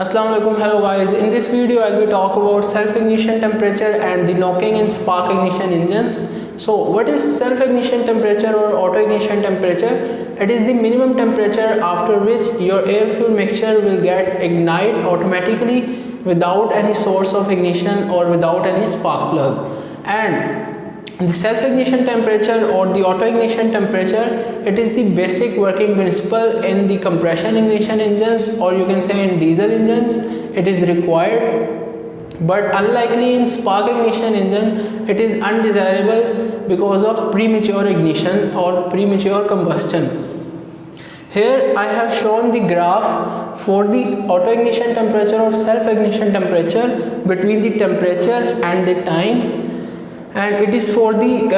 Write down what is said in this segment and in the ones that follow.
Assalamu alaikum. Hello guys, in this video I will talk about self-ignition temperature and the knocking in spark ignition engines. So what is self-ignition temperature or auto-ignition temperature? It is the minimum temperature after which your air fuel mixture will get ignite automatically without any source of ignition or without any spark plug. And the self-ignition temperature or the auto-ignition temperature, it is the basic working principle in the compression ignition engines, or you can say in diesel engines. It is required, but unlikely in spark ignition engine, it is undesirable because of premature ignition or premature combustion. Here I have shown the graph for the auto-ignition temperature or self-ignition temperature between the temperature and the time, and it is for the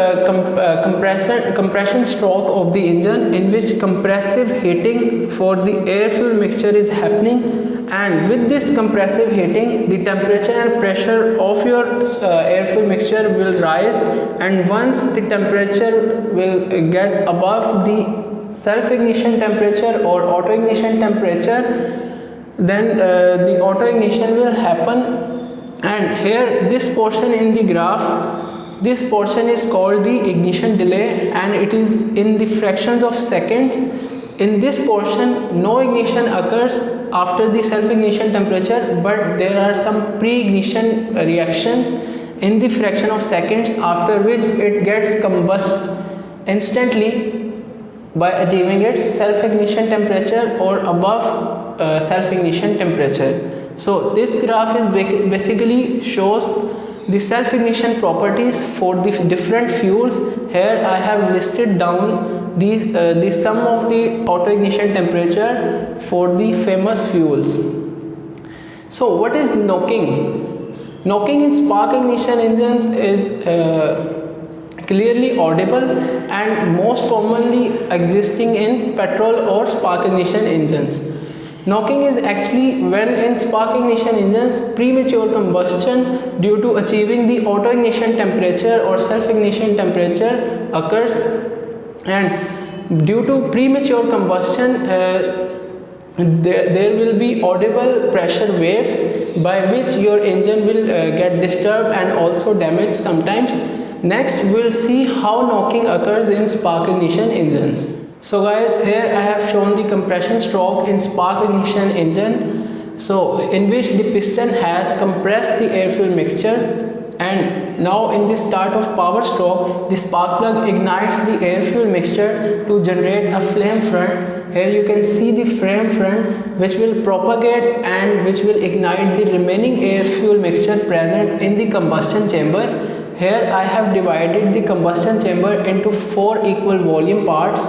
compression stroke of the engine, in which compressive heating for the air fuel mixture is happening, and with this compressive heating the temperature and pressure of your air fuel mixture will rise, and once the temperature will get above the self-ignition temperature or auto-ignition temperature, then the auto-ignition will happen. And here this portion in the graph, this portion is called the ignition delay, and it is in the fractions of seconds. In this portion no ignition occurs after the self-ignition temperature, but there are some pre-ignition reactions in the fraction of seconds, after which it gets combust instantly by achieving its self-ignition temperature or above self-ignition temperature. So this graph is basically shows the self-ignition properties for the different fuels. Here I have listed down these the sum of the auto-ignition temperature for the famous fuels. So what is knocking? Knocking in spark ignition engines is clearly audible and most commonly existing in petrol or spark ignition engines. Knocking is actually when in spark ignition engines premature combustion due to achieving the auto ignition temperature or self ignition temperature occurs, and due to premature combustion there will be audible pressure waves by which your engine will get disturbed and also damaged sometimes. Next we will see how knocking occurs in spark ignition engines. So guys, here I have shown the compression stroke in spark ignition engine, so in which the piston has compressed the air fuel mixture, and now in the start of power stroke the spark plug ignites the air fuel mixture to generate a flame front. Here you can see the flame front which will propagate and which will ignite the remaining air fuel mixture present in the combustion chamber. Here I have divided the combustion chamber into 4 equal volume parts.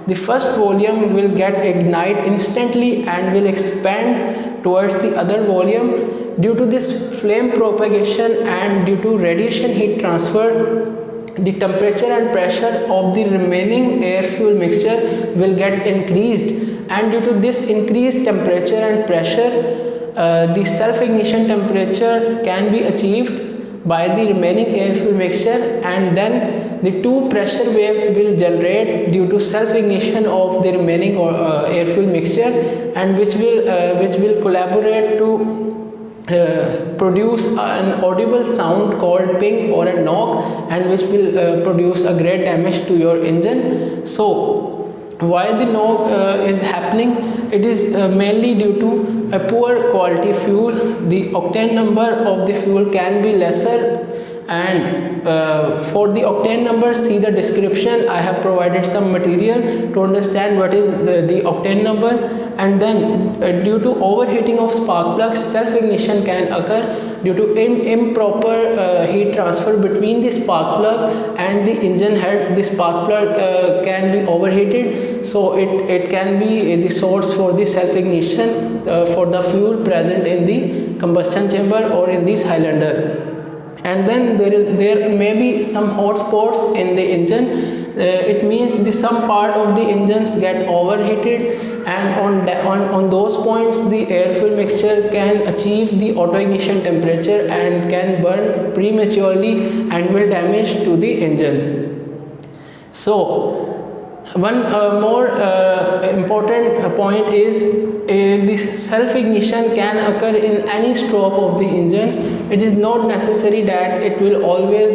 The first volume will get ignite instantly and will expand towards the other volume. Due to this flame propagation and due to radiation heat transfer, the temperature and pressure of the remaining air fuel mixture will get increased, and due to this increased temperature and pressure the self-ignition temperature can be achieved by the remaining air fuel mixture, and then the 2 pressure waves will generate due to self-ignition of the remaining air fuel mixture, and which will collaborate to produce an audible sound called ping or a knock, and which will produce a great damage to your engine. So why the knock is happening? It is mainly due to a poor quality fuel. The octane number of the fuel can be lesser, and for the octane number, see the description. I have provided some material to understand what is the octane number. And then due to overheating of spark plugs, self-ignition can occur due to improper heat transfer between the spark plug and the engine head. The spark plug can be overheated, so it can be the source for the self-ignition for the fuel present in the combustion chamber or in the cylinder. And then there may be some hot spots in the engine. It means some part of the engines get overheated, and on those points the air fuel mixture can achieve the auto ignition temperature and can burn prematurely and will damage to the engine. So One more important point is this self-ignition can occur in any stroke of the engine. It is not necessary that it will always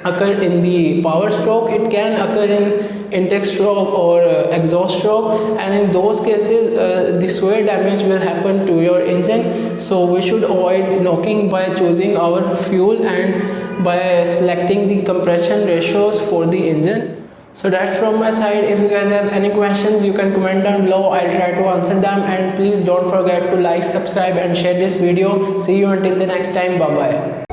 occur in the power stroke. It can occur in intake stroke or exhaust stroke, and in those cases the sway damage will happen to your engine. So we should avoid knocking by choosing our fuel and by selecting the compression ratios for the engine. So that's from my side. If you guys have any questions, you can comment down below. I'll try to answer them, and please don't forget to like, subscribe and share this video. See you until the next time. Bye bye.